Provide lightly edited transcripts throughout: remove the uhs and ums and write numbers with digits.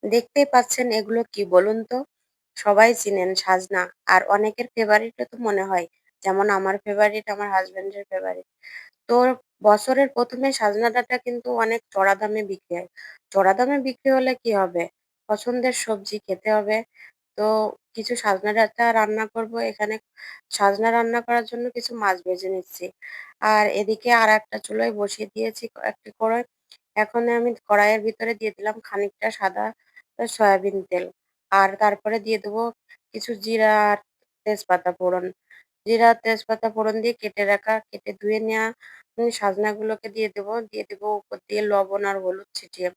দেখতেই পাচ্ছেন এগুলো কি বলুন তো? সবাই চিনেন সাজনা। আর অনেকের ফেভারিটও তো মনে হয়। যেমন আমার ফেভারিট, আমার হাসব্যান্ডের ফেভারিট। তো বছরের ১ম এ সাজনা ডাঁটা কিন্তু অনেক চড়া দামে বিক্রি হয়। চড়া দামে বিক্রি হলে কি হবে? পছন্দের সবজি খেতে হবে। তো কিছু সাজনা ডাঁটা রান্না করব। এখানে সাজনা রান্না করার জন্য কিছু মাছ ভেজে নিচ্ছি। আর এদিকে আরেকটা চুলায় বসিয়ে দিয়েছি একটি কড়াই। এখন আমি কড়াইয়ের ভিতরে দিয়ে দিলাম খানিকটা সাদা সয়াবিন তেল। আর তারপরে দিয়ে দেবো কিছু জিরা আর তেজপাতা ফোড়ন। জিরা, তেজপাতা ফোড়ন দিয়ে কেটে ধুয়ে নেওয়া সাজনাগুলোকে দিয়ে দেবো। দিয়ে দেবো উপর দিয়ে লবণ আর হলুদ ছিটিয়ে।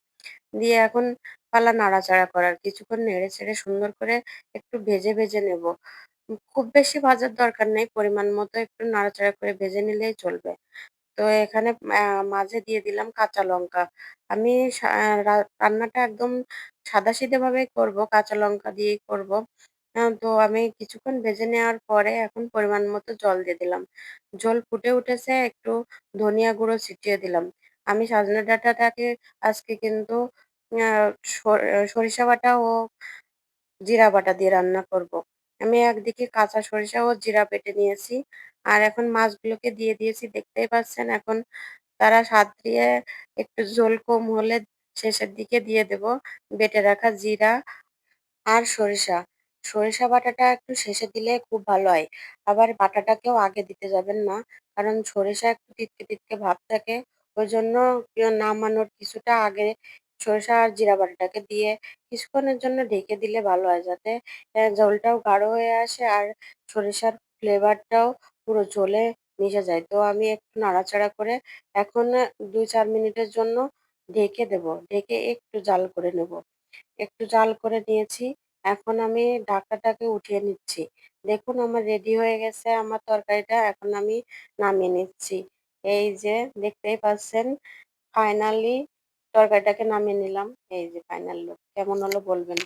দিয়ে এখন পালা নাড়াচাড়া করার। কিছুক্ষণ নেড়ে-চেড়ে সুন্দর করে একটু ভেজে নেব। খুব বেশি ভাজার দরকার নেই। পরিমাণ মতো একটু নাড়াচাড়া করে ভেজে নিলেই চলবে। তো এখানে মাঝে দিয়ে দিলাম কাঁচা লঙ্কা। আমি সা রান্নাটা একদম সাদাসিধে ভাবেই করব, কাঁচা লঙ্কা দিয়েই করব। তো আমি কিছুক্ষণ ভেজে নেওয়ার পরে এখন পরিমাণ মতো জল দিয়ে দিলাম। ঝোল ফুটে উঠেছে, একটু ধনিয়া গুঁড়ো ছিটিয়ে দিলাম। আমি সজনে ডাঁটাটাকে আজকে কিন্তু আ সরিষা বাটা ও জিরা বাটা দিয়ে রান্না করব। আমি একদিকে কাঁচা সরিষা ও জিরা বেটে নিয়েছি। আর এখন মাছগুলোকে দিয়ে দিয়েছি, দেখতেই পাচ্ছেন। এখন তারা স্বাদ দিয়ে একটু ঝোল কম হলে শেষের দিকে দিয়ে দেব বেটে রাখা জিরা আর সরিষা। সরিষা বাটাটা একটু শেষে দিলে খুব ভালো হয়। আবার বাটাটাকেও আগে দিতে যাবেন না। কারণ সরিষা একটু তিতকে ভাব থাকে। ওইজন্য নামানোর কিছুটা আগে সরিষা আর জিরা বাটাটাকে দিয়ে কিছুক্ষণের জন্য ঢেকে দিলে ভালো হয়। যাতে ঝোলটাও গাঢ় হয়ে আসে আর সরিষার ফ্লেভারটাও পুরো ঝোলে মিশে যায়। তো আমি একটু নাড়াচাড়া করে এখন ২-৪ মিনিটের জন্য ঢেকে দেব। ঢেকে একটু জাল করে নেব। একটু জাল করে নিয়েছি। এখন আমি ঢাকনাটাকে উঠিয়ে নিচ্ছি। দেখুন আমার রেডি হয়ে গেছে আমার তরকারিটা। এখন আমি নামিয়ে নিচ্ছি। এই যে দেখতেই পাচ্ছেন ফাইনালি তরকারিটাকে নামিয়ে নিলাম। এই যে ফাইনাল লুক। কেমন হলো বলবেন?